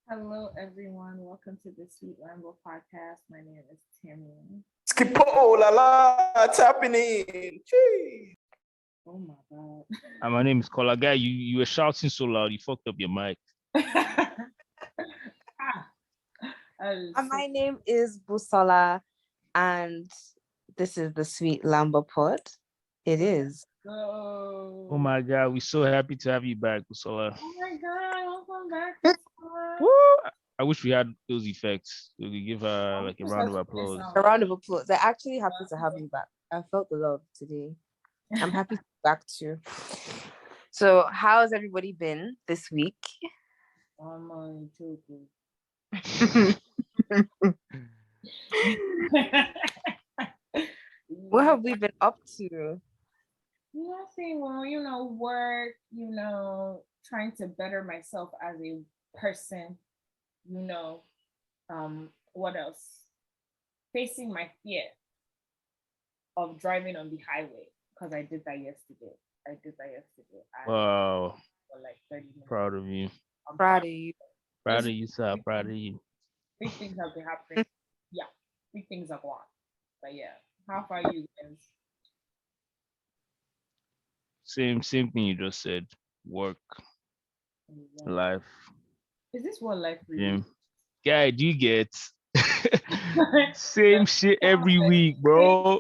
Hello, everyone. Welcome to the Sweet Ramble podcast. My name is Tammy. Skippo, la la, it's happening. Jeez. Oh my god. And my name is Kola. Guy, you were shouting so loud, you fucked up your mic. Ah, that is And so- my name is Busola, and this is the Sweet Lamba Pod. It is. Oh. Oh my god, we're so happy to have you back, Busola. Oh my god. Welcome back. Busola. Woo! I wish we had those effects. We could give her like a round of applause. A round of applause. They're actually happy to have me back. I felt the love today. I'm happy to be back too. So, how's everybody been this week? I'm only joking. What have we been up to? Nothing. Well, work, trying to better myself as a person, what else? Facing my fear of driving on the highway because I did that yesterday. I Wow, for like 30 minutes. proud of you. I'm Proud of you. Proud of you, sir. Proud of you. Big things have been happening. Yeah, big things are going. But yeah, how far you guys? Same thing you just said. Work, life, Is this what life really gym. Guy, do you get same shit every week, bro?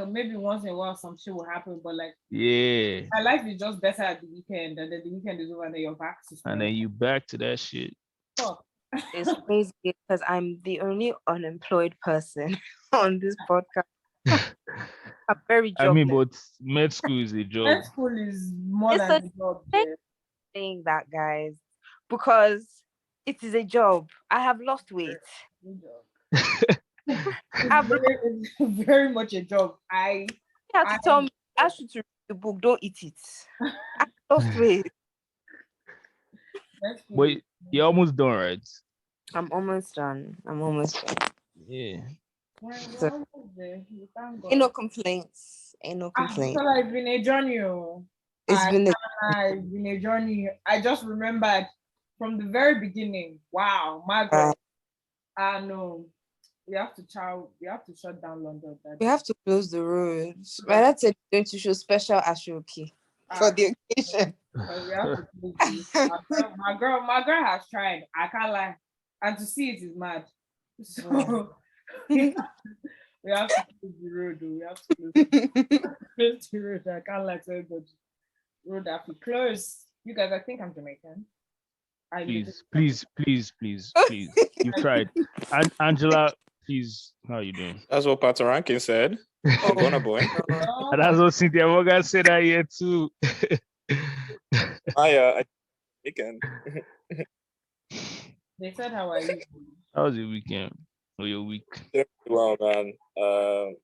Maybe once in a while some shit will happen, but like Yeah. my life is just better at the weekend, and then the weekend is over, and then you're back to And then you back to that shit. fuck. It's crazy because I'm the only unemployed person on this podcast. I'm very I mean, jobless. but med school is a job. Med school is more It's than a- a job. Saying that, guys, because it is a job. I have lost weight. I've It's very much a job. You have to tell me, ask you to read the book, don't eat it. I lost weight. Med school But is- you're almost done, right? I'm almost done. Yeah. We're So- almost there. We thank God. Ain't no complaints. Ain't no Ah, complaints. so like, it's been a journey. It's been It's been a journey. I just remembered from the very beginning. Wow, my God. I know. We have to shut down London. we have to close the roads. My dad said going to show special ashoki for the occasion. We have to close it. My girl has tried. I can't lie. And to see it is mad. So we have to close the road. We have to close the road. I can't lie to everybody. Road have to close. You guys, I think I'm Jamaican. Please. You've tried. And Angela, please, how are you doing? That's what Pato Rankin said. Gonna boy. Oh, And that's what Cynthia Morgan said that here too. I can. they said how are you? How was your weekend? Or your week? Well, man. Oh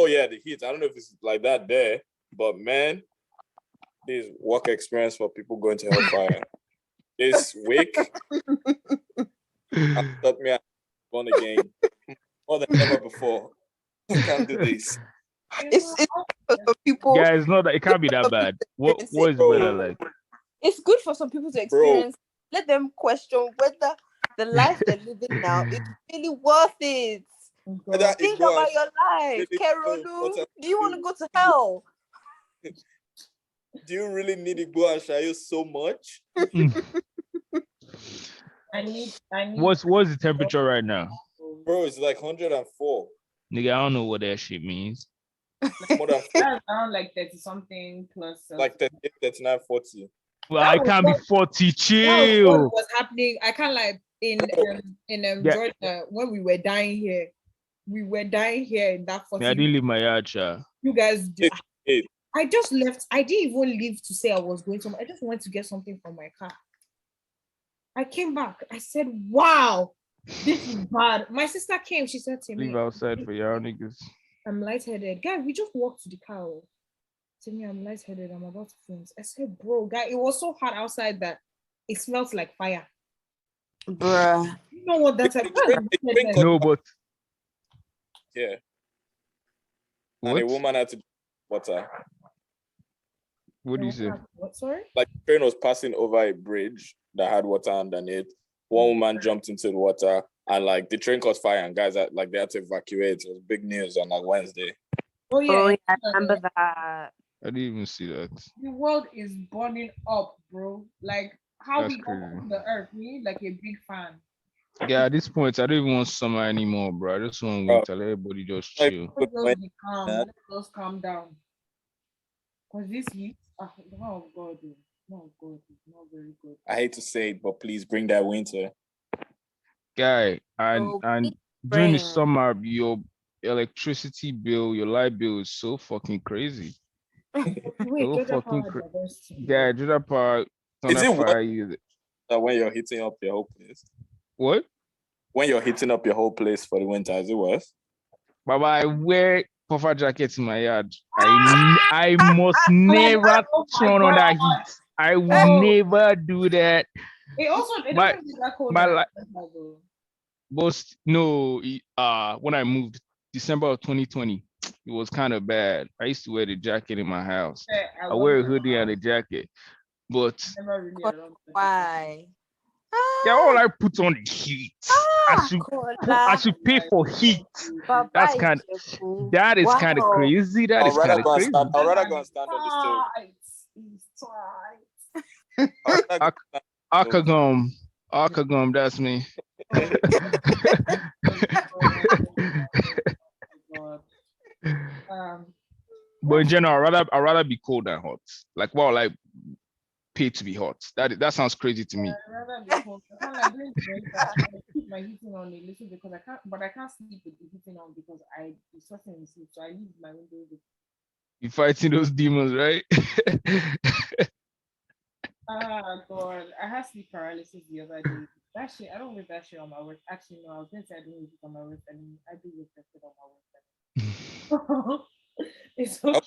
yeah, the heat. I don't know if it's like that there, but man, this work experience for people going to hellfire. This week taught me I'm born again more than ever before. I can't do this. It's for some people. Yeah, it's not that it can't be that bad. What is the weather like? It's good for some people to experience. Let them question whether the life they're living now is really worth it. That Think Igbo about and your life, really Kerolu. what Do you want to go to hell? do you really need Igbo and Shayo so much? I need What's the temperature right now? Bro, it's like 104. Nigga, I don't know what that shit means. More than that's around like 30 something plus like 38, 39, 40. Well, I can't be 40. That was Chill. what was happening. I can't like in Yeah. Georgia when we were dying here. We were dying here in that 40. I didn't leave my yard, child. You guys do. Hey. I just left. I didn't even leave to say I was going somewhere. I just went to get something from my car. I came back. I said, wow, this is bad. My sister came. She said to me, Leave outside for y'all niggas. I'm lightheaded. Guy, we just walked to the car. To me, I'm lightheaded. I'm about to faint. I said, bro, guy, it was so hot outside that it smells like fire. Bruh. You know what that's like? No, but Yeah. what? And a woman had to water. What do you say? What, sorry? Like the train was passing over a bridge that had water underneath. One woman jumped into the water and like the train caught fire and guys had, like they had to evacuate. It was big news on like Wednesday. Oh yeah, Oh, yeah, I remember that. I didn't even see that. the world is burning up, bro. Like how That's we got crazy. to the earth. We need like a big fan. Yeah, at this point, I don't even want summer anymore, bro. I just want Bro. winter. Let everybody just Like, chill. Let's just be calm. Yeah. Let's calm down. Cause this heat, oh god, no god, not very good. I hate to say it, but please bring that winter. Guy, and Oh, during the spring. summer, your electricity bill, your light bill is so fucking crazy. Wait, So Georgia fucking Power diversity. yeah, Judah Power, Is it Fire you. that when you're heating up your whole place? What? When you're heating up your whole place for the winter, is it worse? Baba, I wear puffer jackets in my yard. I must never Oh my turn on that God. heat. I will Oh. never do that. It also it My- doesn't get that cold. my in li- Atlanta, though. But no, when I moved December of 2020, it was kind of bad. I used to wear the jacket in my house. Yeah, I wear a wasn't hoodie and a around. jacket. But Never really God, around. Why? yeah, all I put on the heat. I should pay for heat. Baba That's is kind cheerful. that is Wow. kind of crazy. That is kind of crazy. I'd rather go and stand on the stove. It's I'd rather go- Akagum, that's me. But in general, I'd rather be cold than hot. Like, well, like pay to be hot. That sounds crazy to me. I'd rather be home. I can't like during the winter, I keep my heating on a little because I can't sleep with the heating on because I be sweating in sleep. So I leave my window open. You fighting those demons, right? Ah god, I had sleep paralysis the other day. That shit, I don't with that shit on my work. Actually, no, I was going to say I don't use it on my work, and I do use that shit on my work. It's okay.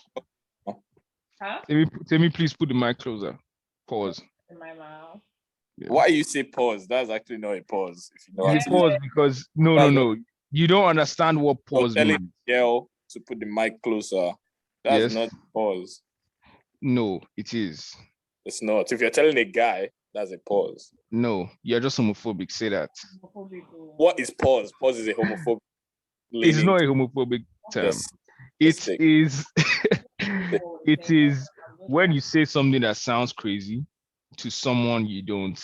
Huh? Tell me, please put the mic closer. Pause. In my mouth. Yeah. Why you say pause? That's actually not a pause. If you know what I'm You saying. pause because no. You don't understand what pause telling means. Girl to put the mic closer. That's Yes. not pause. No, it is. It's not. If you're telling a guy, that's a pause. No, you're just homophobic. Say that. What is pause? Pause is a homophobic. It's not a homophobic term. Yes. It is. It is when you say something that sounds crazy to someone you don't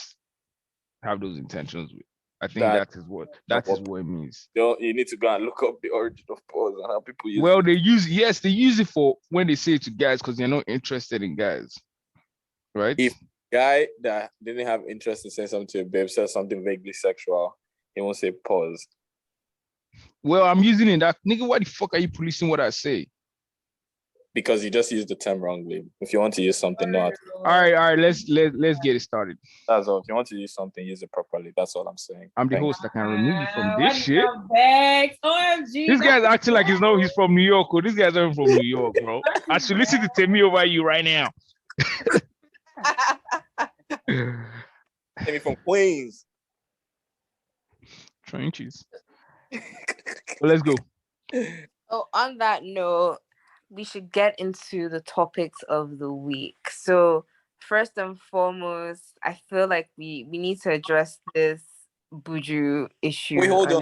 have those intentions with. I think that is what it means. You need to go and look up the origin of pause and how people use Well, it. they use it for when they say it to guys because they're not interested in guys. Right? If guy that didn't have interest in saying something to a babe says something vaguely sexual, he won't say pause. Well, I'm using it that nigga, why the fuck are you policing what I say? Because you just used the term wrongly. If you want to use something, not. All right, let's get it started. That's all. If you want to use something, use it properly. That's all I'm saying. I'm the host. I can remove you from this shit. OMG, This guy's acting like he's from New York. This guy's not from New York, bro. I should listen to Temi over you right now. Temi from Queens. Trenches. Well, let's go. So on that note, we should get into the topics of the week. So first and foremost, I feel like we need to address this Buju issue. Wait, hold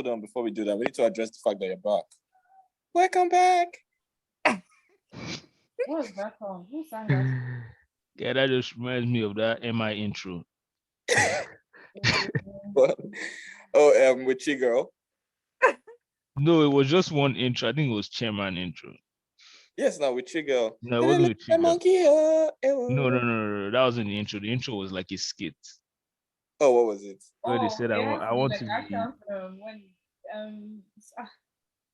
on. Before we do that, we need to address the fact that you're back. Welcome back. What's that song? Who sang that? Yeah, that just reminds me of that MI intro. With Chigirl. No, it was just one intro. I think it was Chairman intro. Yes, now with Chigirl. No, it wasn't with Chigirl. Monkey. No. That wasn't the intro. The intro was like a skit. Oh, what was it? Where they said, I want to be...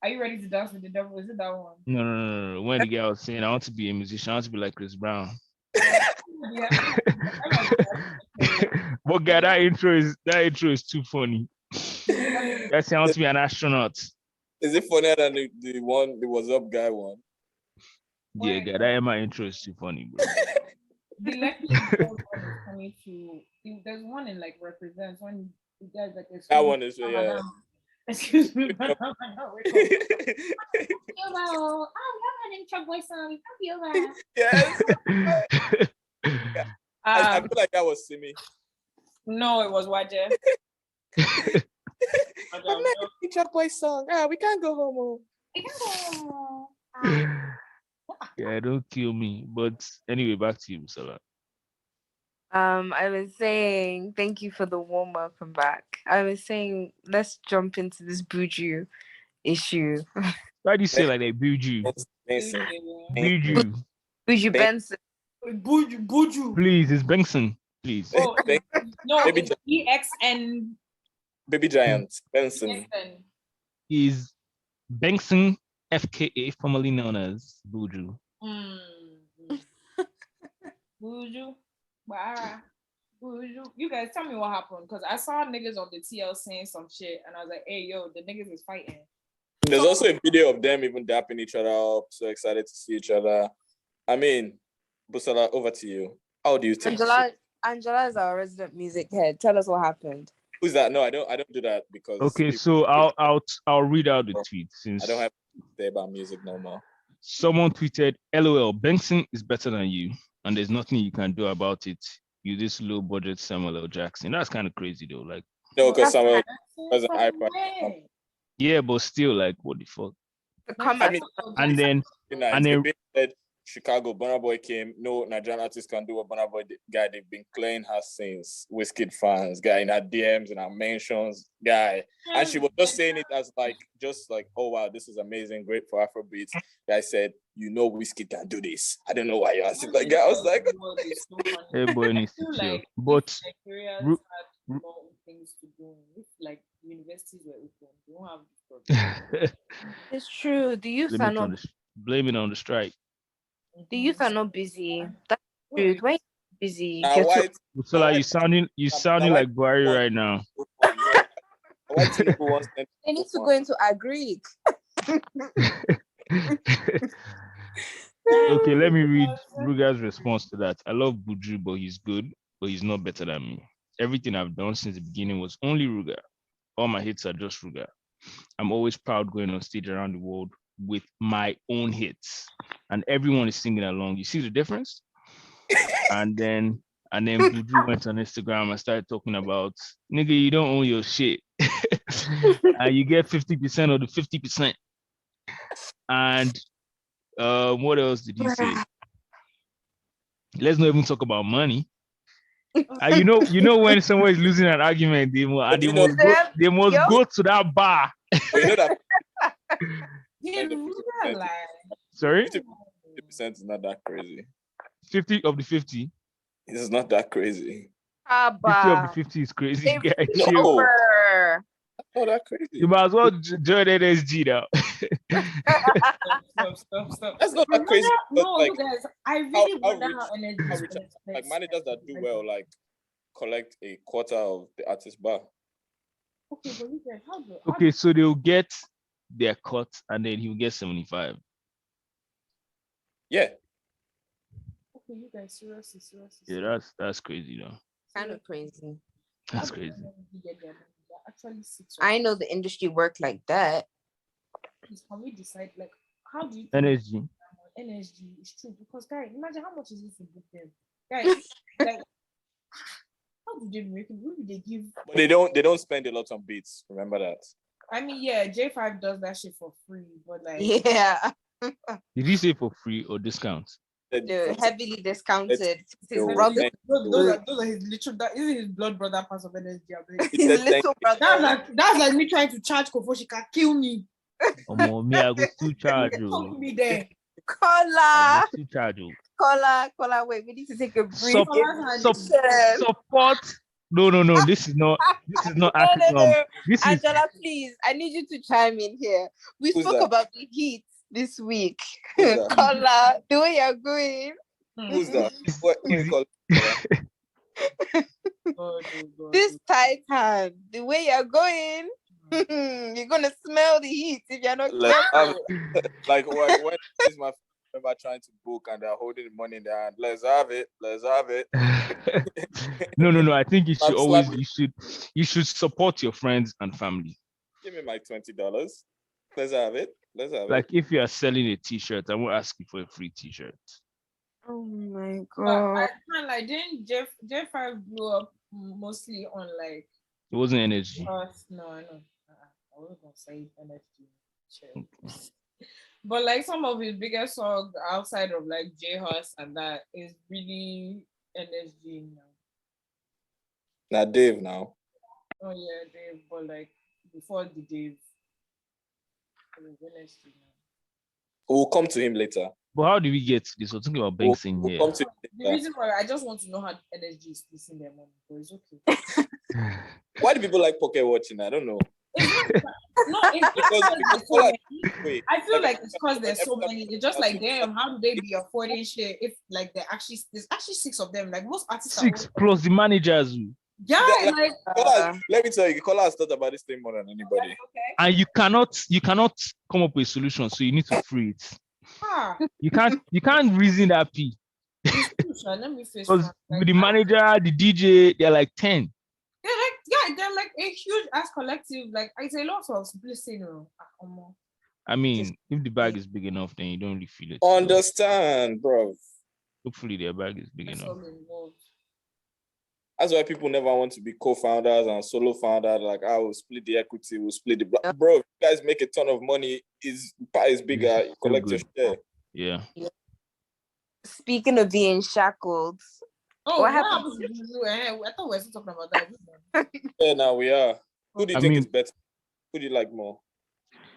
Are you ready to dance with the devil? Is it that one? No. When the guy was saying, I want to be a musician, I want to be like Chris Brown. But guy, that intro is too funny. That sounds I want to be an astronaut. Is it funnier than the one, the What's Up guy one? Yeah, guy, that my intro is too funny, bro. The Lekki one is coming to. There's one in like Represents when the guys like that one is yeah. Excuse me, but I'm not wake up. Y'all having Chuck Boy song. Yes. I Um, feel like that was Simi. no, it was Waje. I'm not a Chuck Boy song. We can't go home. Yeah, don't kill me. But anyway, back to you, Busola. I was saying thank you for the warm welcome back. I was saying let's jump into this buju issue. Why do you say like that? Buju. Benson. Buju. Buju Benson. Buju. Please, it's Benson. Please. Oh, no, Baby it's EXN. Baby Giant. Benson. Is Benson, FKA, formerly known as Buju. Buju. Wow. Buju. You guys tell me what happened, because I saw niggas on the TL saying some shit, and I was like, hey, yo, the niggas is fighting. There's also a video of them even dapping each other up, so excited to see each other. I mean, Busola, over to you. How do you think? Angela is our resident music head. Tell us what happened. Who's that? No, I don't do that because Okay, so I'll read out the tweet since I don't have to say about music no more. Someone tweeted, LOL, Benson is better than you, and there's nothing you can do about it. You this low budget Samuel L. Jackson. That's kind of crazy though. Like, no, because Samuel was an iPad. Yeah, but still, like, what the fuck? I mean, and then they said Chicago, Burna Boy came. No Nigerian artist can do what Burna Boy guy they've been playing her since. Wizkid fans, guy in her DMs and her mentions, guy. And she was just saying it as just like, oh wow, this is amazing, great for Afrobeats. Guy said, you know, Wizkid can do this. I don't know why you're asking that guy. I was like, hey boy needs to chill. But things to do. If like universities were open, they don't have this problem. It's true. The youth are not blame it on the strike. The youth are not busy. That's true. When you're busy, so like you sounding like Buhari right now. They need to go into agri. Okay, let me read Ruga's response to that. I love Buju, but he's good, but he's not better than me. Everything I've done since the beginning was only Ruga. All my hits are just Ruga. I'm always proud going on stage around the world with my own hits, and everyone is singing along. You see the difference? and then Buju went on Instagram and started talking about, nigga, you don't own your shit, and you get 50% of the 50%. And what else did he say? Let's not even talk about money. You know when someone is losing an argument, they must go to that bar. You know that. Sorry? 50% is not that crazy. 50 of the 50? It's not that crazy. 50 of the 50 is crazy. No. Oh, that crazy. You might as well join NSG now. Stop. That's not that crazy. No, like, you guys, I really wonder how NSG like managers that do well, like collect a quarter of the artist bar. Okay, but you guys, okay, so they'll get their cut and then he'll get 75. Yeah. Okay, you guys, seriously. Yeah, that's crazy though. Kind of crazy. That's crazy. I know the industry worked like that. Can we decide, like, how do you NSG is true? Because guys, imagine how much is it to book them, guys. Like, how do they make it? Who do they give? But they don't spend a lot on beats. Remember that. I mean, yeah, J5 does that shit for free, but like, yeah. Did you say for free or discounts? They're heavily discounted. Those are his literal. That is his blood brother part of NSG. His little brother. That's like me trying to charge Kofo. She can kill me. Oh, me, I go to charge you. Talk me there. Caller. To charge you. Caller. Wait, we need to take a brief. Support. No. This is not no. Angela, please. I need you to chime in here. We spoke about the heat this week. Caller, the way you're going. Who's that? What do you call it? This Titan, the way you're going, you're gonna smell the heat if you're not careful. Like when is my member trying to book and they're holding the money in their hand? Let's have it. No. I think you should support your friends and family. Give me my $20. Let's have it. Let's have Like it. if you are selling a t-shirt, I won't ask you for a free t-shirt. Oh my But I god. can't like didn't J5 blew up mostly on like It wasn't NSG. us. No, I know. I was gonna say NFT. Sure. But like some of his biggest songs outside of like J Hus and that is really NSG now. Now, Dave, now. Oh yeah, Dave, but like before the Dave, it was NSG now. We'll come to him later. But how do we get to this? We're talking about We'll, banks in we'll here. come to him The later. reason why I just want to know how NSG is splitting their money, but it's okay. Why do people like pocket watching? I don't know. It's Because not there's so many. wait, I feel like every it's because time- there's so every time- many. It's just like, damn, how do they be affording shit if like there's actually 6 of them? Like most artists are 6 plus the managers. yeah, That- like Kola, let me tell you, Kola has thought about this thing more than anybody. okay. And you cannot come up with a solution, so you need to free it. Ah, You can't reason that P. it's true, Sha. Let me face Because front. with the manager, the DJ, they're like 10. They're like a huge ass collective. Like it's a lot of splitting. I mean, if the bag is big enough, then you don't really feel it. Understand, bro. Hopefully their bag is big That's enough. all involved. That's why people never want to be co-founders and solo founders. Like, I will split the equity, we'll split the bro. If you guys make a ton of money, is pie is bigger. You collect your share. Yeah. Speaking of being shackled, Oh, what what happened? happened to Juju? I thought we were still talking about that. Yeah, now we are. Who do you I think mean- is better? Who do you like more?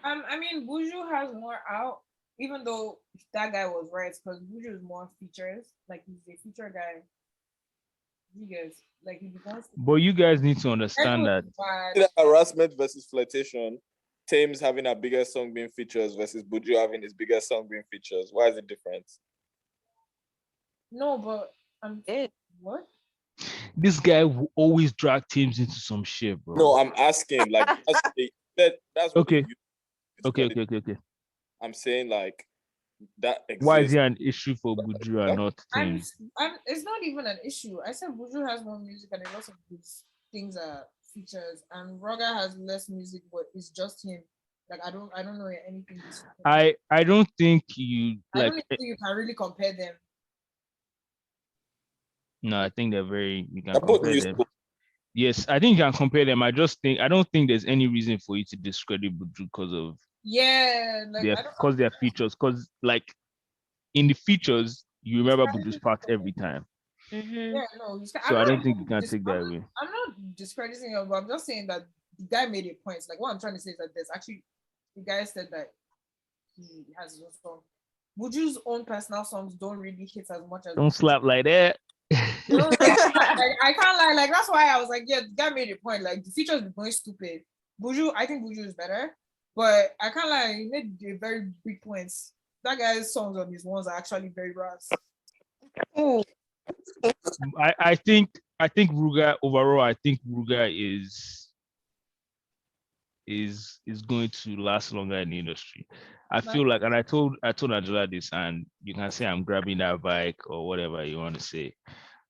I mean, Buju has more out, even though that guy was right, because Buju is more features. Like he's a feature guy. You guys, like if he wants to. But you guys need to understand that Bad. Harassment versus flirtation. Thames having a bigger song being features versus Buju having his biggest song being features. Why is it different? No, but I'm It. what? this guy will always drag teams into some shit, bro. No, I'm asking. Like that's what Okay. you Okay. I'm saying like that exists. Why is there an issue for Buju and not I'm, Teams? it's not even an issue. I said Buju has more music and a lot of these things are features, and Roga has less music, but it's just him. Like I don't know anything. I don't think you I like. don't think you can really compare them. No, I think they're very. You can They're both compare them. useful. Yes, I think you can compare them. I don't think there's any reason for you to discredit Buju because of Yeah, like I don't because their features. Because like in the features, you remember Buju's part every time. Mm-hmm. Yeah, no. So I don't think you can take that away. I'm not discrediting him, but I'm just saying that the guy made a point. Like what I'm trying to say is that there's actually the guy said that he has his own song. Buju's own personal songs don't really hit as much as Don't slap like that. No, like, I can't lie. Like that's why I was like, yeah, the guy made a point. Like the features be going stupid. I think Buju is better, but I can't lie. He made a very big points. That guy's songs on his ones are actually very brass. I think Ruga overall. I think Ruga is going to last longer in the industry. I feel like, and I told Angela this, and you can say I'm grabbing that bike or whatever you want to say,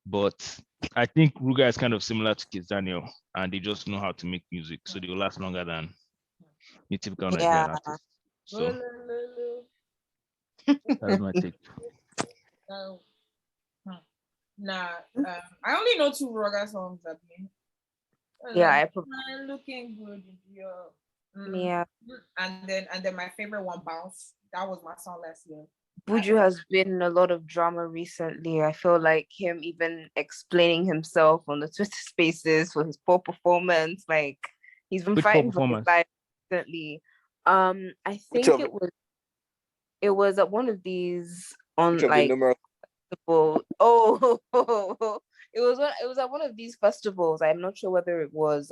but I think Ruga is kind of similar to Kiss Daniel, and they just know how to make music, so they will last longer than the typical Nigerian artist. So that's my take. Nah, I only know 2 Roga songs. I mean, Yeah, looking good. yeah. And then my favorite one, Bounce. That was my song last year. Buju has been in a lot of drama recently. I feel like him even explaining himself on the Twitter spaces for his poor performance. Like he's been Which fighting poor for his life recently. I think it was at one of these on like festival. Oh, it was at one of these festivals. I'm not sure whether it was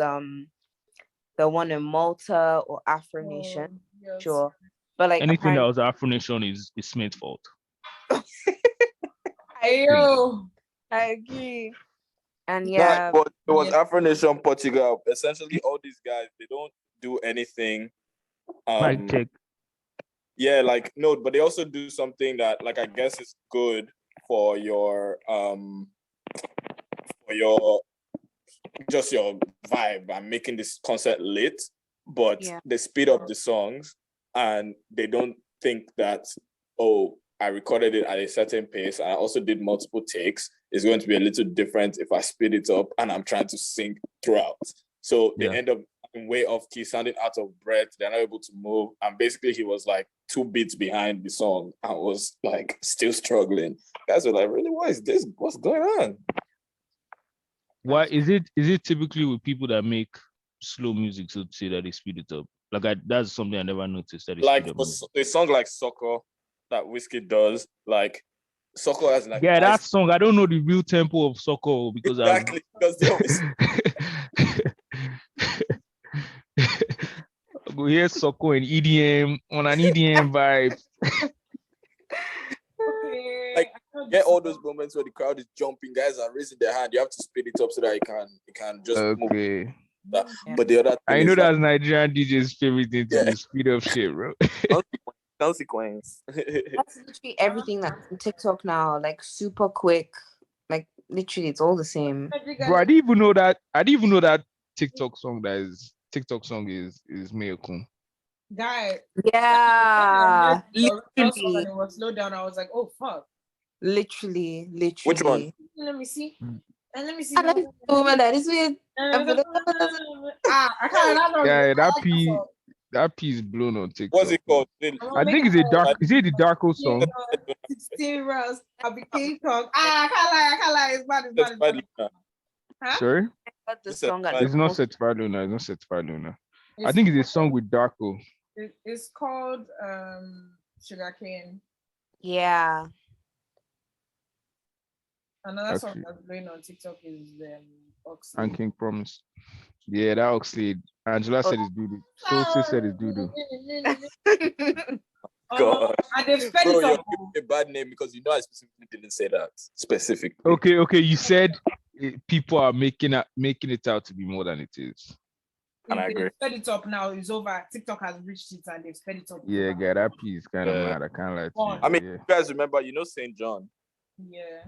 the one in Malta or Afro Nation. Yes. Sure. But like anything that was Afro Nation is Smith's fault. Ayo. I agree. And yeah, But it was Afro Nation Portugal. Essentially, all these guys, they don't do anything. Mic check. Yeah, like no, but they also do something that, like, I guess is good for your just your vibe and making this concert lit. but Yeah. they speed up the songs and they don't think that, oh, I recorded it at a certain pace. I also did multiple takes. It's going to be a little different if I speed it up and I'm trying to sing throughout. So they end up way off key, sounding out of breath. They're not able to move. And basically he was like 2 beats behind the song and was like still struggling. Guys were like, really, what is this? What's going on? Why is it typically with people that make slow music to say that they speed it up? Like that's something I never noticed, that they Like speed up for music. a song like Soccer that Whiskey does, like Soccer has like that song, I don't know the real tempo of Soccer because exactly because they always go hear Soccer and EDM on an EDM vibe. Okay. like get all those moments where the crowd is jumping, guys are raising their hand. You have to speed it up so that it can just move. Okay. That. But the other thing I know is that's Nigerian DJ's favorite thing to do, speed up shit, bro. consequence. That's literally everything that's on TikTok now, like super quick. Like literally, it's all the same. Bro, I didn't even know that TikTok song is Miracle. Guy. Yeah, Literally. literally, It was slowed down. I was like, oh fuck. literally. Which one? Let me see. And let me see. I like the woman that is with. I can't. Yeah, that piece blown on TikTok. What's it called? I think it's is it the Darko song? 16 rounds. I became tongue. I can't lie. It's bad. Huh? Sorry? Got the song at It's not Certified Luna. I think it's a song with Darko. It's called Sugarcane. Yeah. Another song that's playing on TikTok is Oxlade. And King Promise. Yeah, that Oxlade. Angela said it's doo-doo. Soulsy said it's doo-doo. God. And they've spelled Bro, it you're up. giving a bad name because you know I specifically didn't say that specifically. Okay. You said people are making it out to be more than it is. And I agree. They've spelled it up now. It's over. TikTok has reached it and they've spelled it up. Yeah, guy, that piece kind of mad. I can't lie to you. I mean, you guys remember, St. John? Yeah.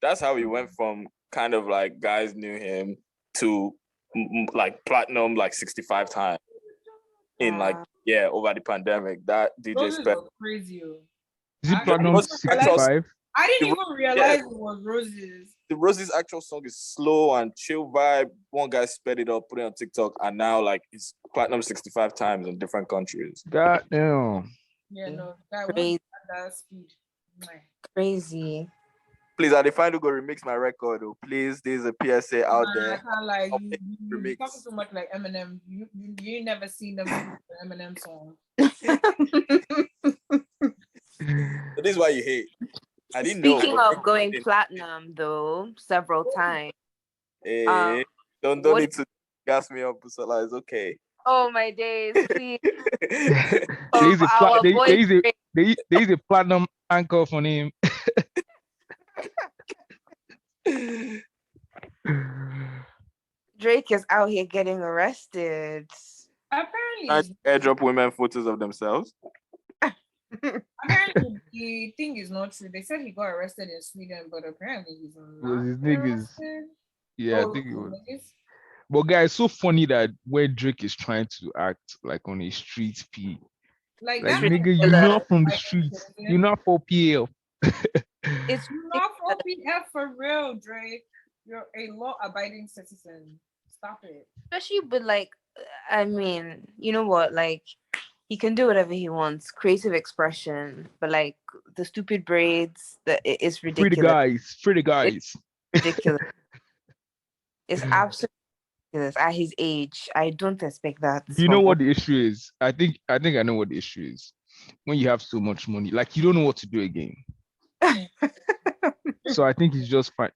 That's how he went from kind of like guys knew him to like platinum like 65 times in like over the pandemic. That DJ spent crazy. Is it platinum 65? I didn't even realize it was Roses. The Roses actual song is slow and chill vibe. One guy sped it up, put it on TikTok, and now like it's platinum 65 times in different countries. God damn. Yeah, no, that crazy. That speed. Crazy. Please, I define to go remix my record. Oh, please, there's a PSA out there. I can't like you talking so much like Eminem. You never seen them Eminem song. So this is why you hate. I didn't know. Speaking of going platinum, though, several times. Hey, don't need to gas me up, Busola. It's okay. Oh my days, please. There is a platinum anchor for him. Drake is out here getting arrested. Apparently, airdrop women photos of themselves. Apparently, the thing is not true. They said he got arrested in Sweden, but apparently he's not. His niggas. Yeah, I think it was. But guys, it's so funny that when Drake is trying to act like on a street P, like nigga, you're not from the streets. You're not for PL. It's not for PL for real, Drake. You're a law-abiding citizen. Stop it. Especially, but like, I mean, you know what? Like, he can do whatever he wants, creative expression. But like the stupid braids, it's ridiculous. Free the guys. It's ridiculous. It's absolutely ridiculous. At his age, I don't expect that. You know what the issue is? I think I know what the issue is. When you have so much money, like you don't know what to do again. So I think he's just fine.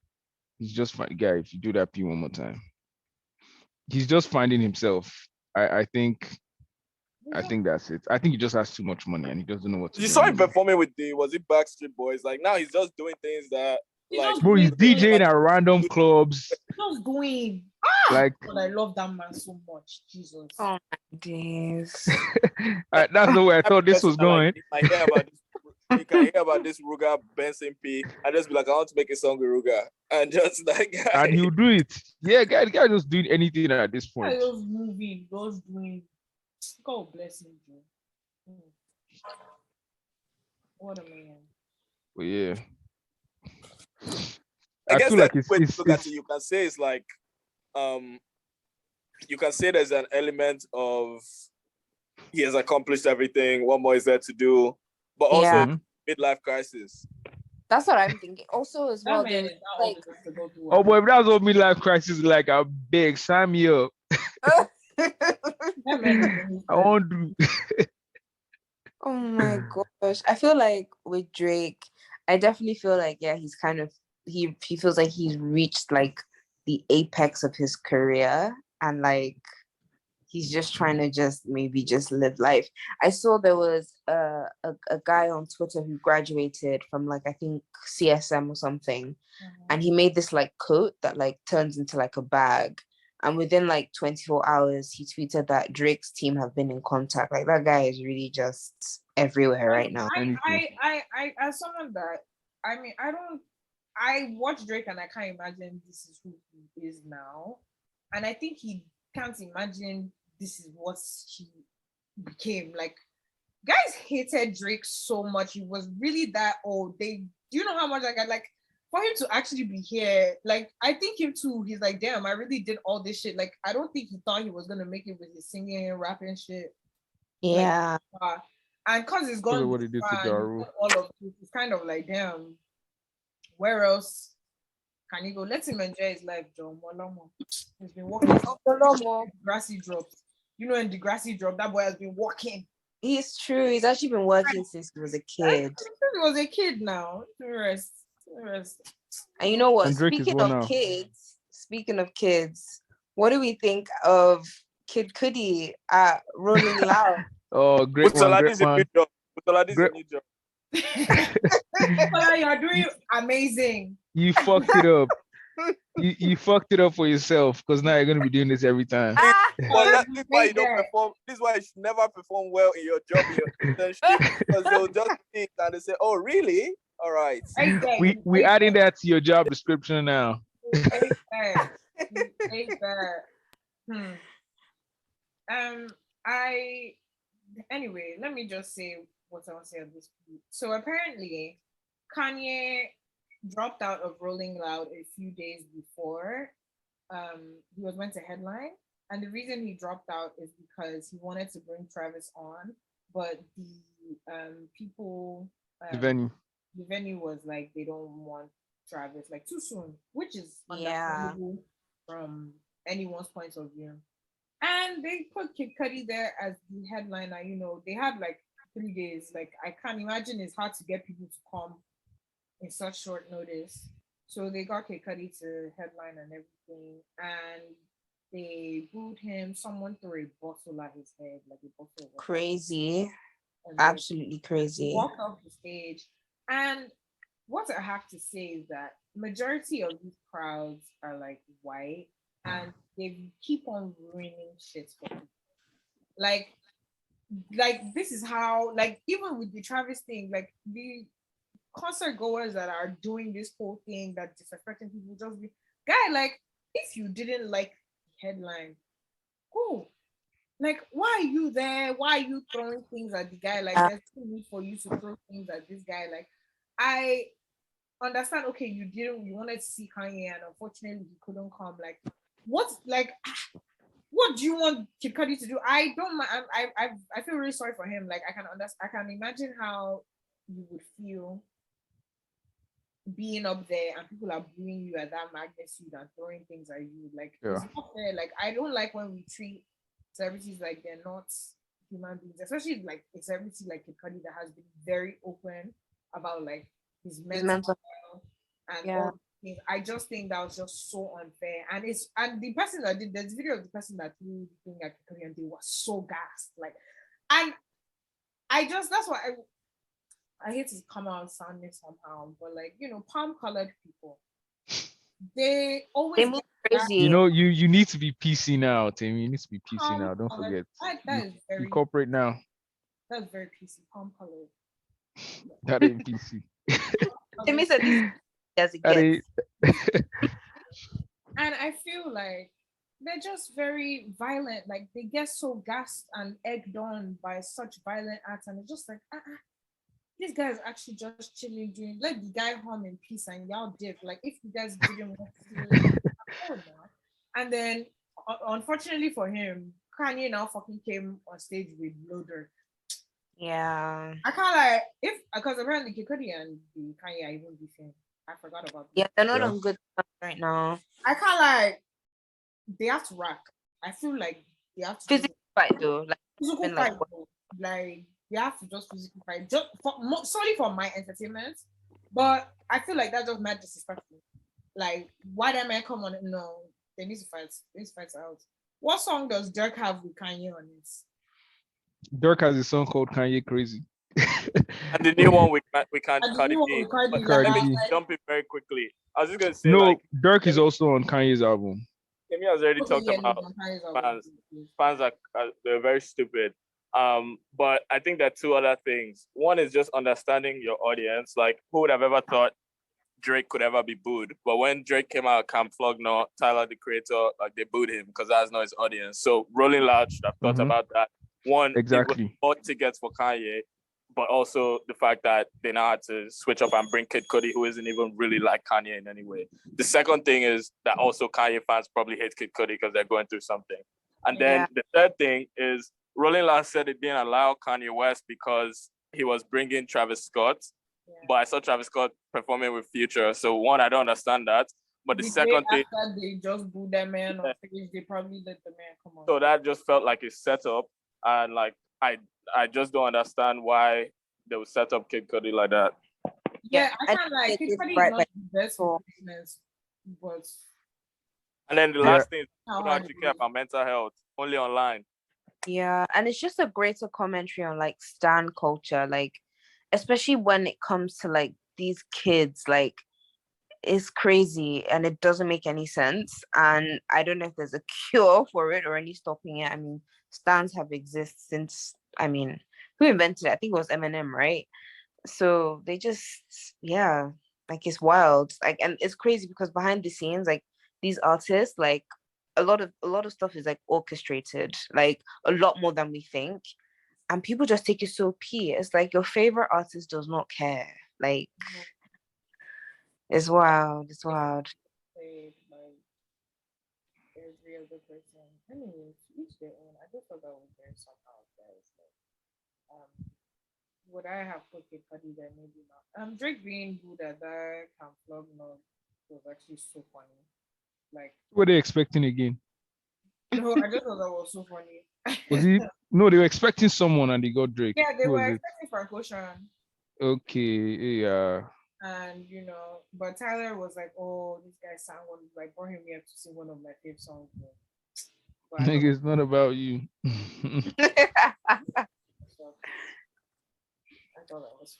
He's just fine, guy. If you do that P one more time, he's just finding himself. I think that's it. I think he just has too much money and he doesn't know what to do. You saw him performing with was it Backstreet Boys? Like now he's just doing things that like bro, he's DJing at random clubs. Just doing like but I love that man so much. Jesus. Oh my days. That's the way I thought this was going. You can hear about this Ruga Benson P. I just be like, I want to make a song with Ruga. And just like and he'll do it. Yeah, guy just doing anything at this point. Just moving, just doing. God bless him, Joe. What a man. But yeah. I guess feel that like way to look at it, you can say it's like, you can say there's an element of he has accomplished everything. What more is there to do? But also Yeah. midlife crisis. That's what I'm thinking. Also, as well, That man there's is not like, old enough to go through. Oh boy, if that was what midlife crisis, like a big sign me up. That man is I want to. oh my gosh. I feel like with Drake, I definitely feel like, yeah, he's kind of, he feels like he's reached like the apex of his career, and like he's just trying to just maybe just live life. I saw there was a guy on Twitter who graduated from like, I think CSM or something, and he made this like coat that like turns into like a bag. And within like 24 hours, he tweeted that Drake's team have been in contact. Like, that guy is really just everywhere right now. I as someone that, I mean, I watch Drake and I can't imagine this is who he is now. And I think he can't imagine this is what he became. Like, guys hated Drake so much. He was really that old. Do you know how much I got? Like, for him to actually be here, like, I think him too, he's like, damn, I really did all this shit. Like, I don't think he thought he was gonna make it with his singing and rapping shit. Yeah. Like, and cause it's gone What he did to Ja Rule. all of this, it's kind of like, damn, where else can he go? Let him enjoy his life, John. He's been walking. Grassy drops. You know, in the grassy drop, that boy has been walking. He's true. He's actually been working since he was a kid. He was a kid now. Rest. And you know what? And Drake Speaking of kids, what do we think of Kid Cudi at Rolling Loud? Oh, great one, great one. Busola, this is a new job. You are doing amazing. You fucked it up. You fucked it up for yourself, because now you're gonna be doing this every time. Well, this is why you don't perform. This is why you should never perform well in your job, in your internship, because they'll just think and they say, "Oh, really? All right." We adding that to your job description now. Anyway, let me just say what I want to say at this point. So apparently, Kanye dropped out of Rolling Loud a few days before he was meant to headline, and the reason he dropped out is because he wanted to bring Travis on, but the people The venue was like, they don't want Travis like too soon, which is understandable from anyone's point of view. And they put Kid Cudi there as the headliner. You know, they had like 3 days. Like, I can't imagine it's hard to get people to come in such short notice. So they got Kid Cudi to headline and everything, and they booed him. Someone threw a bottle at his head, like a bottle. Crazy, absolutely crazy. He walked off the stage, and what I have to say is that majority of these crowds are like white, and they keep on ruining shit for people. Like this is how, like, even with the Travis thing, like the concert goers that are doing this whole thing that disrespecting people, just be guy, like, if you didn't like the headline, cool. Like, why are you there? Why are you throwing things at the guy? Like, there's no need for you to throw things at this guy. Like, I understand, okay, you wanted to see Kanye, and unfortunately he couldn't come. Like, what do you want Kid Cudi to do? I don't mind. I feel really sorry for him. Like, I can imagine how you would feel being up there and people are booing you at that magnitude and throwing things at you. Like, it's not fair. Like, I don't like when we treat celebrities like they're not human beings, especially like a celebrity like Kid Cudi that has been very open about like his mental health and all things. I just think that was just so unfair. And the person that did, there's a video of the person that threw the thing at Kid Cudi, and they were so gassed. Like, and that's why I hate to come out sounding somehow, but like, you know, palm colored people, they always move crazy. You know, you need to be PC now, Tim. You need to be PC now. Don't forget. That is very incorporate now. That's very PC. Palm colored. That ain't PC. Timmy said this as it That gets. And I feel like they're just very violent. Like they get so gassed and egged on by such violent acts, and it's just like, this guy is actually just chilling, doing let the guy home in peace and y'all dip. Like if you guys didn't want to see it, and then unfortunately for him, Kanye now fucking came on stage with Loader. Yeah. I can't like if because apparently Kid Cudi and the Kanye are even beefing. I forgot about that. Yeah, they're not Yeah. on good stuff right now. I can't like they have to rack. I feel like they have to Physical fight though, like physical been fight. like Like they have to just physically fight, just for solely for my entertainment. But I feel like that's just mad disrespectful. Like why that man come on? No, they need to fight. They need to fight out. What song does Dirk have with Kanye on it? Dirk has a song called Kanye Crazy. And the new one we can't And the Cardi new one B. with Cardi, But Cardi let me B. jump in very quickly. I was just gonna say, No, like, Dirk is also on Kanye's album. Kemi has already okay, talked yeah, about no, Kanye's fans. album. Fans are they're very stupid. But I think there are two other things. One is just understanding your audience. Like, who would have ever thought Drake could ever be booed? But when Drake came out, Camp Flogner, Tyler the Creator, like they booed him because that's not his audience. So Rolling Loud should have thought about that. One, it was Exactly. bought tickets for Kanye, but also the fact that they now had to switch up and bring Kid Cudi, who isn't even really like Kanye in any way. The second thing is that also Kanye fans probably hate Kid Cudi because they're going through something. And then the third thing is Rolling Loud said it didn't allow Kanye West because he was bringing Travis Scott. Yeah. But I saw Travis Scott performing with Future. So one, I don't understand that. But the second thing, after they just booed that man on stage, they probably let the man come on. so that just felt like a setup, and like I just don't understand why they would set up Kid Cudi like that. Yeah, I can't like Kid Cudi is not the best for business, but. And then the last thing is people don't actually care about mental health, only online. Yeah, and it's just a greater commentary on like stan culture, like especially when it comes to like these kids, like it's crazy and it doesn't make any sense. And I don't know if there's a cure for it or any stopping it. I mean, stans have existed since, I mean, who invented it? I think it was Eminem, right? So they just, yeah, like it's wild. Like, and it's crazy because behind the scenes, like these artists, like a lot of stuff is like orchestrated, like a lot more than we think. And people just take it so It's like your favorite artist does not care. Like it's wild. It's wild. Like every other person. Anyways, each their own. I just thought that was very somehow, guys. Like, would I have put Kid Cudi there? Maybe not. Drake being good at that Camp Flogner was actually so funny. Like, what are they expecting again? No, I just thought that was so funny. Was he? No, they were expecting someone and they got Drake. Yeah, they Who were was it? expecting Frank Ocean. Okay, yeah. And but Tyler was like, "Oh, this guy sang one, like brought him here to sing one of my favorite songs." But Nigga, it's not about you. I thought that was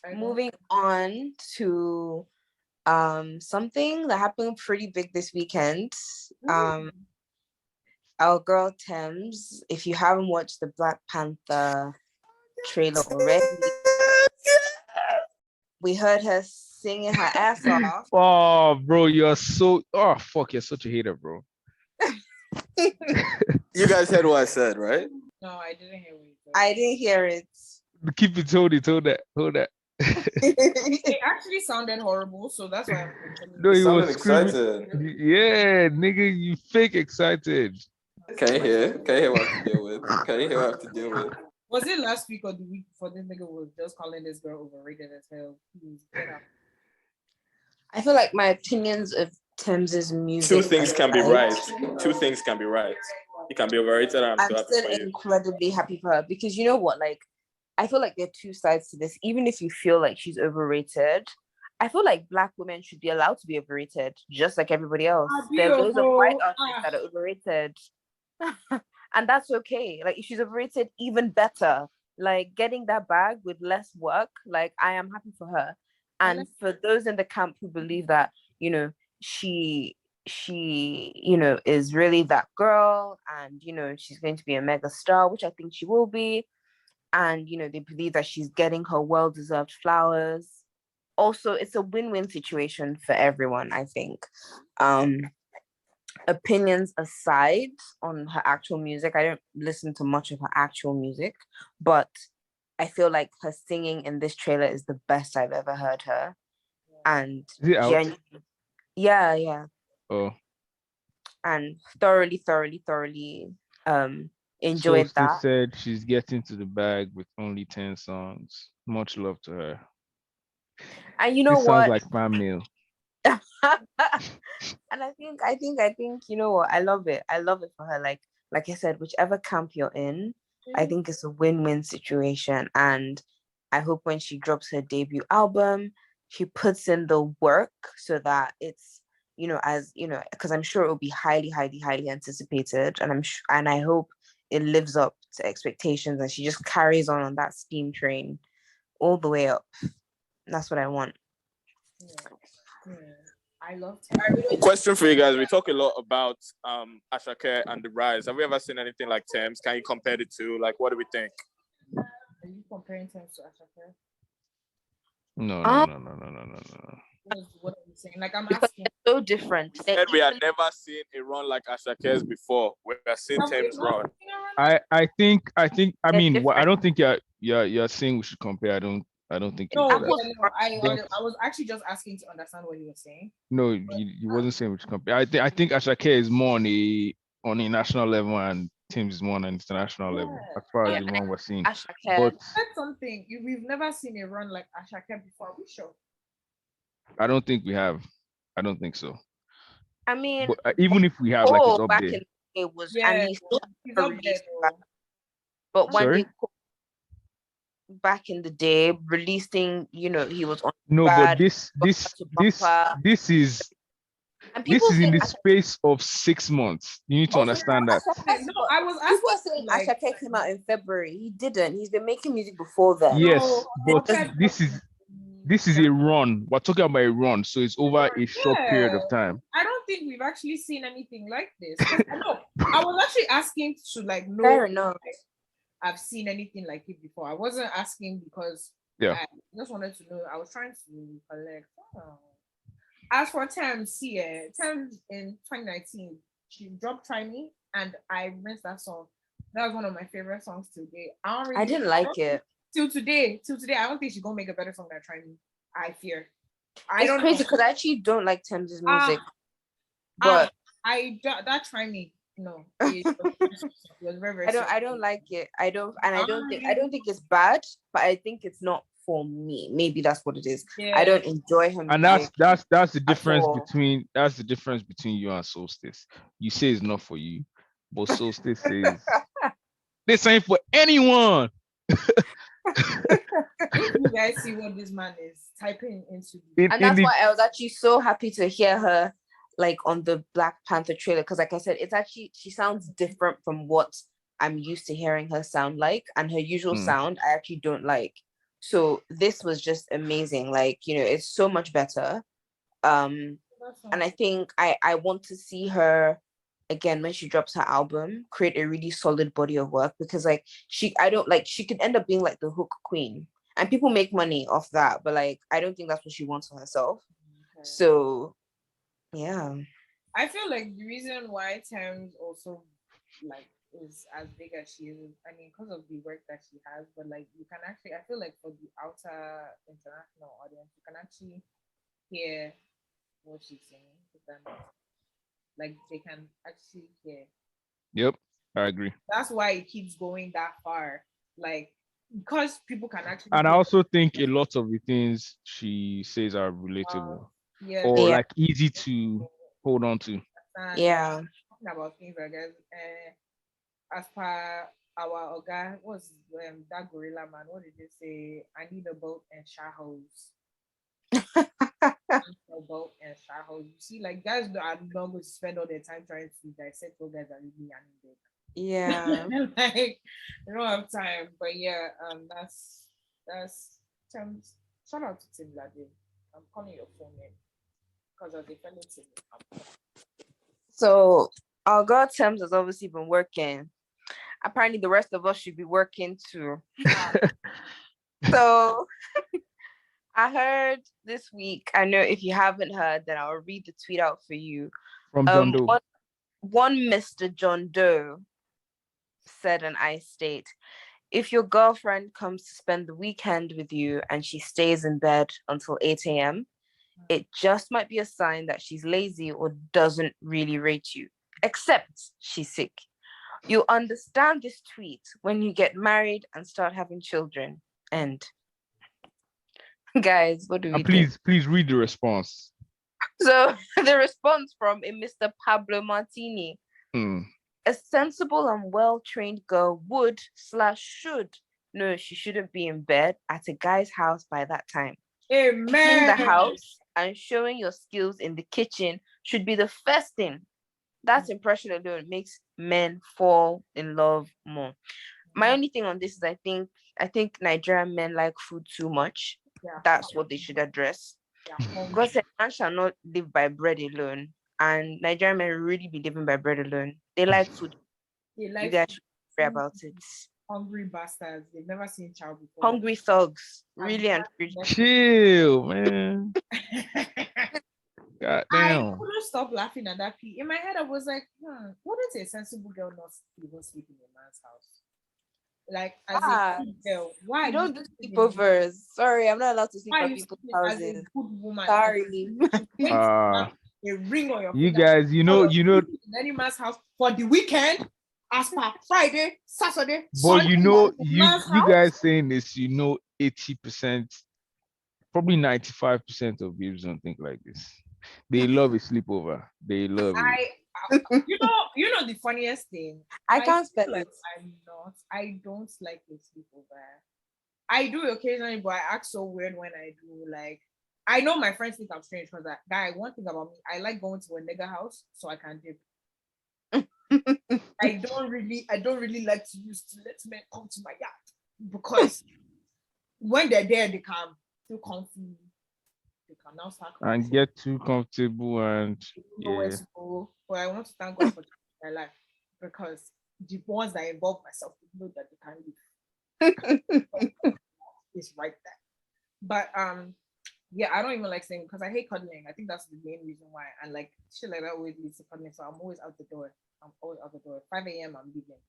funny. Moving on to something that happened pretty big this weekend. Our girl Thames, if you haven't watched the Black Panther trailer already, we heard her singing her ass off. Oh, bro, you're so fuck, you're such a hater, bro. You guys heard what I said, right? No, I didn't hear what you said. I didn't hear it. Keep it, hold that. It actually sounded horrible, so that's why I'm No, he was excited. screaming. Yeah, nigga, you fake excited. Can you hear? Can you hear what I have to deal with? Can you hear what I have to deal with? Was it last week or the week before this nigga was just calling this girl overrated as hell? Please get out. I feel like my opinions of Thames's music. Two things can be right. Two things can be right. You can be overrated, and I'm still incredibly happy for her because you know what? Like, I feel like there are two sides to this. Even if you feel like she's overrated, I feel like Black women should be allowed to be overrated, just like everybody else. There are those of white artists that are overrated. And that's okay. Like, if she's overrated, even better. Like, getting that bag with less work, like, I am happy for her. And for those in the camp who believe that, she is really that girl and, she's going to be a mega star, which I think she will be. And, they believe that she's getting her well-deserved flowers. Also, it's a win-win situation for everyone, I think. opinions aside on her actual music, I don't listen to much of her actual music, but I feel like her singing in this trailer is the best I've ever heard her. And Is it out? yeah. Oh, And thoroughly enjoyed Solstice that. said she's getting to the bag with only 10 songs. Much love to her. And you know This sounds what? like fan mail. And I think, you know what? I love it. I love it for her. Like I said, whichever camp you're in, I think it's a win-win situation. And I hope when she drops her debut album, she puts in the work so that it's, as you know, because I'm sure it will be highly anticipated. And and I hope it lives up to expectations and she just carries on that steam train all the way up. That's what I want. Yeah. I love Thames. Question for you guys. We talk a lot about Ashake and the rise. Have we ever seen anything like Thames? Can you compare the two? Like, what do we think? Are you comparing Thames to Ashake? No. What are you saying? Like I'm Because asking. they're so different. Said we have never seen a run like Ashake's before. We have seen Have we Thames not run. seen a run? I think I They're mean I different. don't think you're saying we should compare. I don't think No, it's yeah, that. no. But I was actually just asking to understand what you were saying. no, you wasn't saying we should compare. I think Ashake is more on a national level and Tim's is more on an international level as far as Yeah. the one we're seeing. Ashake. But That's something. We've never seen a run like Ashake before. Are we sure? I don't think we have. I don't think so. I mean, But even if we have, like, it's up back there. in the day was, Yeah, and he's still he's up there released though. that. But when Sorry? back in the day, releasing, he was on No, but bad this to bumper. And this people is in say the space of 6 months. You need to understand that. No, I was People are asking saying like Ashake came out in February. He didn't. He's been making music before then. Yes, no, but this is a run. We're talking about a run, so it's over a short period of time. I don't think we've actually seen anything like this. I was actually asking to like know Fair enough. if I've seen anything like it before. I wasn't asking because Yeah. I just wanted to know. I was trying to collect. As for Thames, Thames in 2019, she dropped Try Me and I rinsed that song. That was one of my favorite songs today. I didn't like it. Till today, I don't think she's gonna make a better song than Try Me. I fear. It's crazy because I actually don't like Thames' music. But that Try Me, no. It was very, very I don't like it. I don't think it's bad, but I think it's not for me. Maybe that's what it is. Yeah. I don't enjoy him. And that's the difference between you and Solstice. You say it's not for you, but Solstice says this ain't for anyone. You guys see what this man is typing into, and that's why I was actually so happy to hear her like on the Black Panther trailer, because like I said, it's actually, she sounds different from what I'm used to hearing her sound like, and her usual sound I actually don't like. So this was just amazing. Like, it's so much better. And I think I want to see her again when she drops her album create a really solid body of work, because like she could end up being like the hook queen, and people make money off that, but like I don't think that's what she wants for herself. Okay. So yeah, I feel like the reason why Thames also like is as big as she is, I mean, because of the work that she has, but like you can actually, I feel like for the outer international audience, you can actually hear what she's saying. Like they can actually hear. Yep, I agree. That's why it keeps going that far. Like, because people can actually. And I also think a lot of the things she says are relatable, or like easy to hold on to. Yeah. Talking about things like as per our Oga, what's that gorilla man? What did they say? I need a boat and shahos. A boat and shahos. You see, like guys are not going to spend all their time trying to dissect what guys are really animated. Yeah. Like they don't have time. But yeah, that's shout out to Tim Lade. I'm calling your phone name because of the fellow Tim. So our girl Thames has obviously been working. Apparently the rest of us should be working too. So I heard this week, I know if you haven't heard, then I'll read the tweet out for you. From John Doe. one Mr. John Doe said, and I state, if your girlfriend comes to spend the weekend with you and she stays in bed until 8 a.m., it just might be a sign that she's lazy or doesn't really rate you, except she's sick. You understand this tweet when you get married and start having children. And guys, what do we do? Please read the response. So the response from a Mr. Pablo Martini. A sensible and well-trained girl would/should know she shouldn't be in bed at a guy's house by that time. Amen. Cleaning the house and showing your skills in the kitchen should be the first thing. That impression alone makes men fall in love more. My only thing on this is I think Nigerian men like food too much. Yeah. That's what they should address. Yeah. God said, man shall not live by bread alone. And Nigerian men really be living by bread alone. They like food. You guys should pray about it. Hungry bastards. They've never seen child before. Hungry thugs. Really and truly. Chill, man. God I damn. couldn't stop laughing at that. In my head, I was like, wouldn't a sensible girl not even sleep in a man's house? Like, as a good girl, why you don't do sleepovers? Sorry, I'm not allowed to sleep at people's houses. As a good woman, sorry. A ring on your you finger. guys, you know, in any man's house for the weekend, as per Friday, Saturday. But Sunday, you know, man's you house? guys saying this, 80%, probably 95% of babes don't think like this. They love a sleepover. They love it. You know the funniest thing. I can't spell like it. I don't like a sleepover. I do occasionally, but I act so weird when I do. Like, I know my friends think I'm strange because one thing about me, I like going to a nigga house so I can dip. I don't really like to let men come to my yard because when they're there, they can feel comfy. They can now start and get too comfortable and nowhere to go. But I want to thank God for my life because the ones that involve myself know that they can live. It's right there. But yeah, I don't even like saying because I hate cuddling. I think that's the main reason why. And like shit like that always leads to cuddling. So I'm always out the door. 5 a.m. I'm leaving.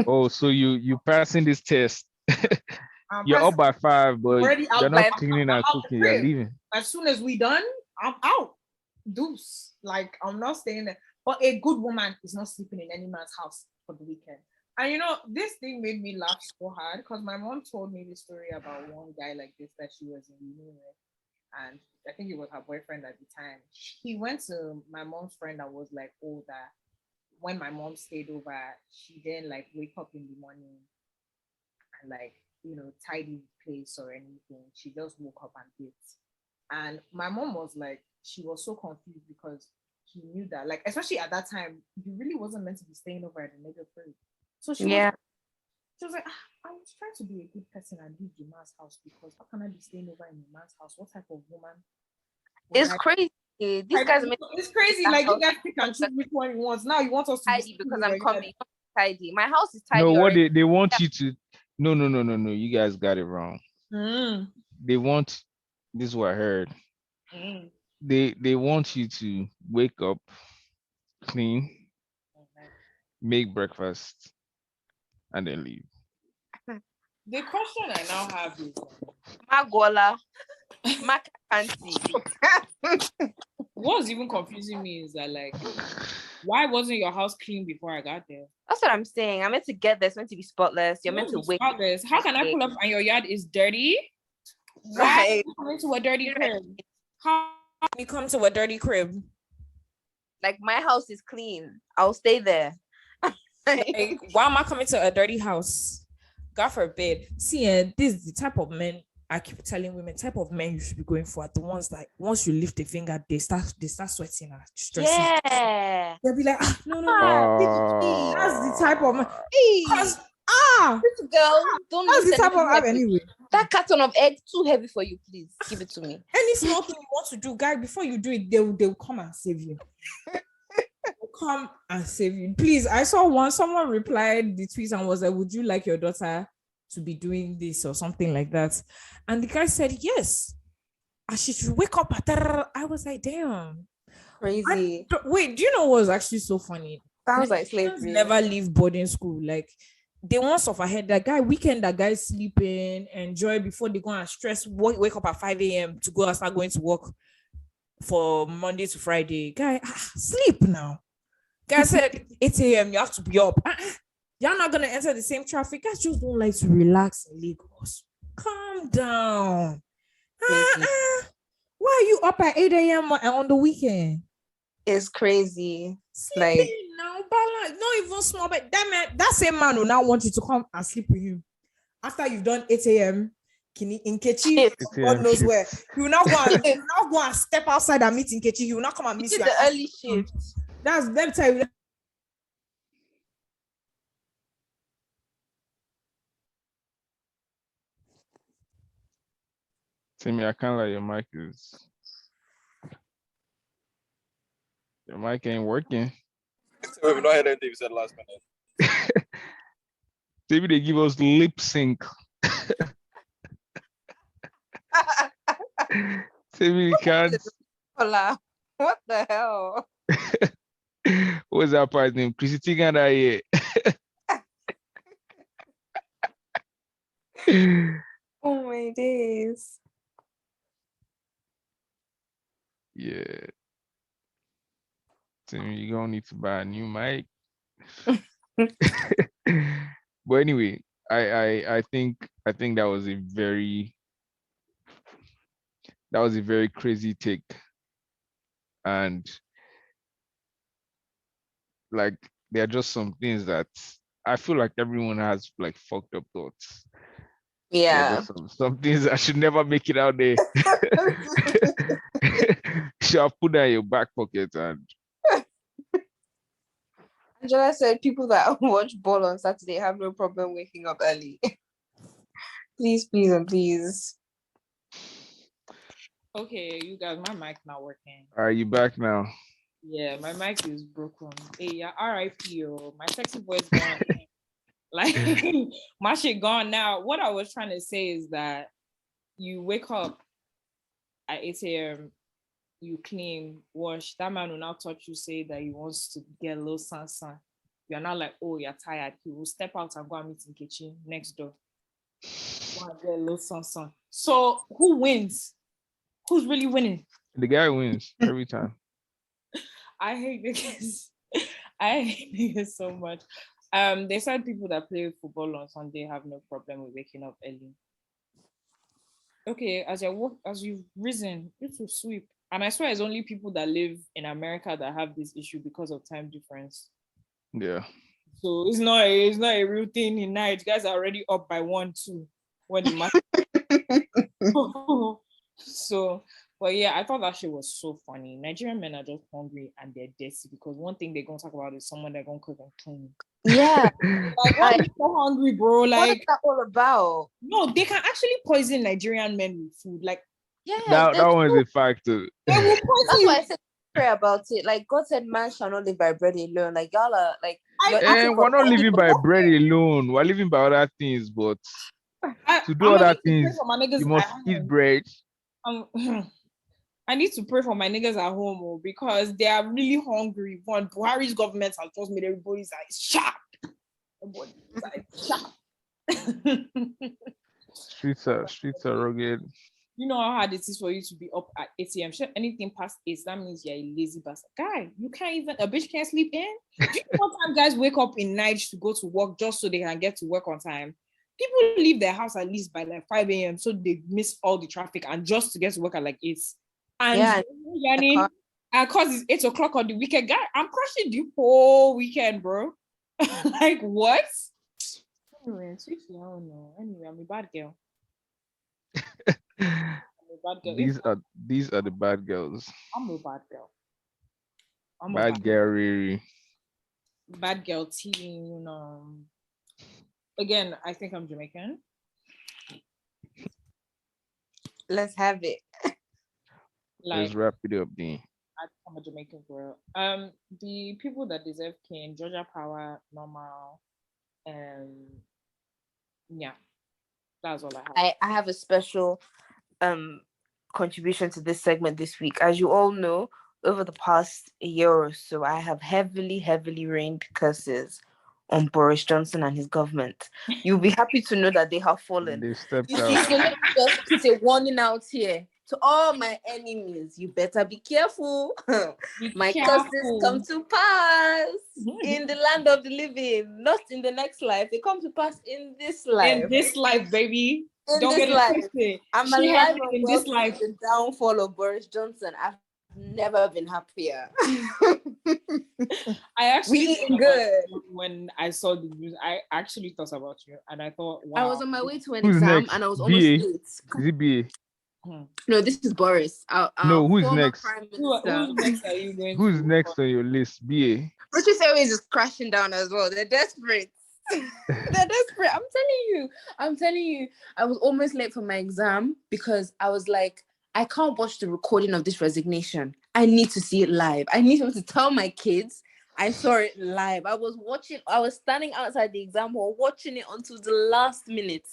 Oh, so you passing this test. You're up by 5, but you're not cleaning and cooking. You're leaving. As soon as we done, I'm out. Deuce. Like, I'm not staying there. But a good woman is not sleeping in any man's house for the weekend. And this thing made me laugh so hard because my mom told me the story about one guy like this that she was in uni with. And I think it was her boyfriend at the time. He went to my mom's friend that was like older. When my mom stayed over, she didn't like wake up in the morning and like, tidy the place or anything. She just woke up and did. And my mom was like, she was so confused because he knew that, like, especially at that time, he really wasn't meant to be staying over at the neighbor place. So she was like, I was trying to be a good person and leave the man's house because how can I be staying over in the man's house? What type of woman? It's crazy. These guys it's crazy. Like you guys pick and choose which one you want. Now you want us to tidy because I'm coming. Tidy. My house is tidy. No, what they want you to. No. You guys got it wrong. They want. This is what I heard. They want you to wake up, clean, make breakfast, and then leave. The question I now have is Magola, Makanti. What's even confusing me is that, like, why wasn't your house clean before I got there? That's what I'm saying. I'm meant to get there. It's meant to be spotless. You're meant to wake up. How can I pull up and your yard is dirty? Why come into a dirty crib? How can you come to a dirty crib? Like, my house is clean. I'll stay there. Like, why am I coming to a dirty house? God forbid. See, this is the type of men I keep telling women, type of men you should be going for are the ones that once you lift a finger, they start sweating and stressing. Yeah. They'll be like, no. That's the type of man. Because this girl, don't that's the type of man anyway. That carton of egg too heavy for you, please. Give it to me. Any small thing you want to do, guy, before you do it, they'll come and save you. Come and save you. Please, I saw someone replied the tweet and was like, would you like your daughter to be doing this or something like that? And the guy said yes. And she should wake up at I was like, damn. Crazy. Wait, do you know what was actually so funny? Sounds like Nigerians slavery. never leave boarding school. Like they want stuff ahead. That guy weekend, that guy sleeping, enjoy before they go and stress. Wake up at 5 a.m. to go and start going to work for Monday to Friday. Guy, sleep now. Guy said 8 a.m. you have to be up. You're not gonna enter the same traffic. Guys just don't like to relax in Lagos. Calm down. Crazy. Why are you up at 8 a.m. on the weekend? It's crazy. Sleeping Like, now, balance. Not even small, but that same man will now want you to come and sleep with him after you've done 8 a.m. in Kechi, Shift. God knows shift. where. He will now go and step outside and meet in Kechi. He will not come and meet did you. the early shift. That's them tell you. Timmy, I can't lie, your mic ain't working. We've not heard anything you said last minute. Maybe they give us lip sync. Timmy, we can't. Hola. What the hell? What's that part's name? Chrissy Tiganda here. Oh my days. Yeah. Timmy, you're gonna need to buy a new mic. But anyway, I think that was a very crazy take. And like there are just some things that I feel like everyone has like fucked up thoughts. There are Yeah. just some things that should never make it out there. Should have put that in your back pocket. And Angela said people that watch ball on Saturday have no problem waking up early. Please, please, and please. Okay, you guys, my mic not working. are you back now? Yeah, my mic is broken. Hey, yeah, RIP, my sexy voice gone. Like my shit gone now. What I was trying to say is that you wake up at 8 a.m., you clean, wash. That man will now touch you, say that he wants to get a little sun. You're not like, oh, you're tired. He will step out and go and meet in kitchen next door. Go and get a little sun. So who wins? Who's really winning? The guy wins every time. I hate niggas. I hate niggas so much. They said people that play football on Sunday have no problem with waking up early. Okay, as you've risen, you to sweep. And I swear it's only people that live in America that have this issue because of time difference. Yeah. So it's not a real thing in night. You guys are already up by 1-2 when it matters. So, but yeah, I thought that shit was so funny. Nigerian men are just hungry and they're dirty because one thing they're gonna talk about is someone they're gonna cook and clean. Yeah. Like, why are you so hungry, bro? What is Like, that all about? no, they can actually poison Nigerian men with food. Like, Yeah. that one is a fact too. they will poison That's you. why I said pray about it. Like God said, man shall not live by bread alone. Like y'all are like you're eating And we're from not living by people. bread alone. We're living by other things, but to do I'm gonna other need to pray things, for my niggas you must at eat home. bread. I need to pray for my niggas at home because they are really hungry. One, Buhari's government has just made everybody's eyes sharp. Everybody's eyes sharp. Streets are rugged. You know how hard it is for you to be up at 8 a.m. Anything past 8, that means you're a lazy bastard. Guy, you can't even, a bitch can't sleep in. Do you know what time guys wake up in night to go to work just so they can get to work on time? People leave their house at least by like 5 a.m. so they miss all the traffic and just to get to work at like 8. And Yeah. Yani, because it's 8 o'clock on the weekend, guy, I'm crashing the whole weekend, bro. Like, what? Anyway, seriously, I don't know. Anyway, I'm a bad girl. These are the bad girls. I'm a bad girl. Bad girl, Riri. Bad girl teen, you know. Again, I think I'm Jamaican. Let's have it. Let's Like, wrap it up, then. I'm a Jamaican girl. The people that deserve king, Georgia Power, normal, yeah, that's all I have. I have a special contribution to this segment this week. As you all know, over the past year or so, I have heavily rained curses on Boris Johnson and his government. You'll be happy to know that they have fallen. They stepped You out. see, so let me just put a warning out here to all my enemies. You better be careful. My curses come to pass in the land of the living, not in the next life. They come to pass in this life. In this life, baby. In Don't this get it life. twisted. I'm She alive had it and in well this life. the downfall of Boris Johnson. I've never been happier. I actually We thought eating about good. you when I saw the news. I actually thought about you, and I thought, wow. I was on my way to an Who's exam next? and I was almost BA? late. Is it BA? No, this is Boris. Our No, who's former next? Prime Who's Minister. next? Are you going? Who's to next on your list? BA. British Airways is crashing down as well. They're desperate. They're desperate. I'm telling you. I was almost late for my exam because I was like, I can't watch the recording of this resignation. I need to see it live. I need to tell my kids I saw it live. I was standing outside the exam hall watching it until the last minute.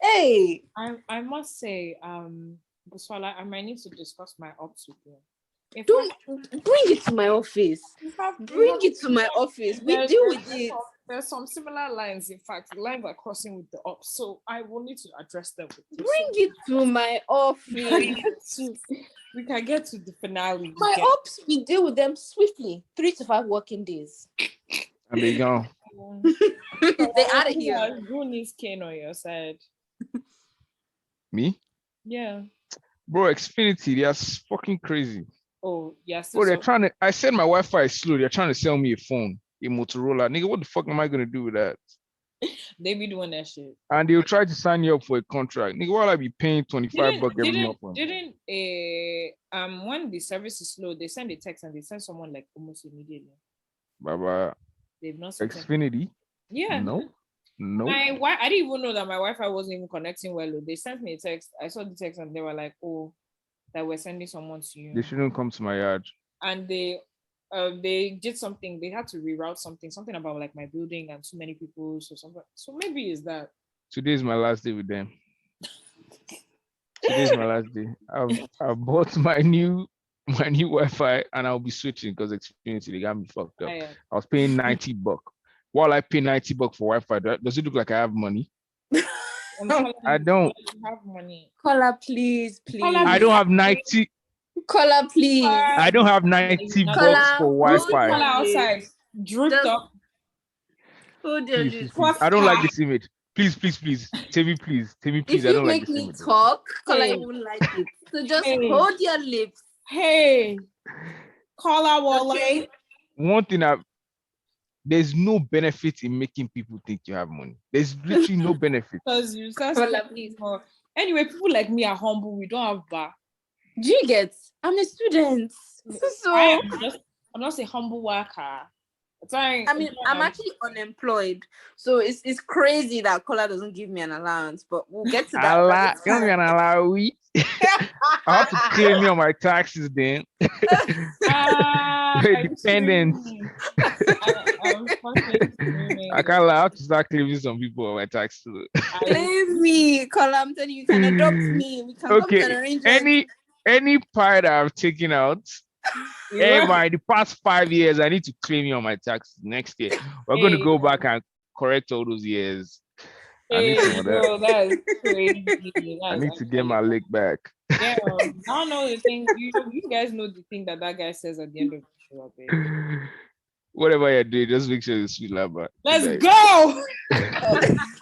Hey, I must say, Busola, I might need to discuss my ops with you. In don't fact, bring it to my office. in fact, Bring it to my office. We deal with it. There's some similar lines. In fact, the lines are crossing with the ops, so I will need to address them with you. Bring it to my office. We can get to the finale. My ops, we deal with them swiftly. 3 to 5 working days. And they gone. They out of here. Who needs Kane on your side? Me? Yeah. Bro, Xfinity, they are fucking crazy. Oh, yes. Bro, they're trying to. I said my Wi-Fi is slow. They're trying to sell me a phone, a Motorola. Nigga, what the fuck am I gonna do with that? They be doing that shit. And they'll try to sign you up for a contract. Nigga, why I be paying $25 every month? When the service is slow, they send a text and they send someone like almost immediately. Baba, They've not sent Xfinity? Yeah. No. I didn't even know that my Wi-Fi wasn't even connecting well. They sent me a text. I saw the text and they were like, "Oh, that we're sending someone to you." They shouldn't come to my yard. And they did something. They had to reroute something about like my building and too many people. So maybe it's that. Today's my last day with them. Today's my last day. I've bought my new Wi-Fi and I'll be switching because Xfinity, they got me fucked up. I was paying $90. While I pay $90 for Wi-Fi, does it look like I have money? I don't. Have money. Caller, please. I don't have 90. Caller, please. I don't have $90 for Wi-Fi. Caller outside, drooped up. Please. I don't like this image. Please. Tell me, please. If I don't you like make this me image. talk, caller won't like it. So just hold your lips. Hey, caller wall. Okay. One thing there's no benefit in making people think you have money. There's literally no benefit. Because you start anyway, people like me are humble. We don't have bar. Do you get? I'm a student. So I'm not a humble worker. I'm actually unemployed. So it's crazy that Kola doesn't give me an allowance, but we'll get to that. Don't get an allowance. I have to claim me on my taxes then. Dependent. I can't lie. I have to start claiming some people on my taxes. Claim me, Kola. I'm telling you, you can adopt me. We can come to an arrangement. Any part I've taken out, the past 5 years, I need to claim you on my taxes next year. We're going to go back and correct all those years. I need some of that. That is crazy. I need to get my leg back. Yeah, I don't know the thing. You guys know the thing that guy says at the end of the show, baby. Whatever you do, just make sure it's sweet, lava. Let's go.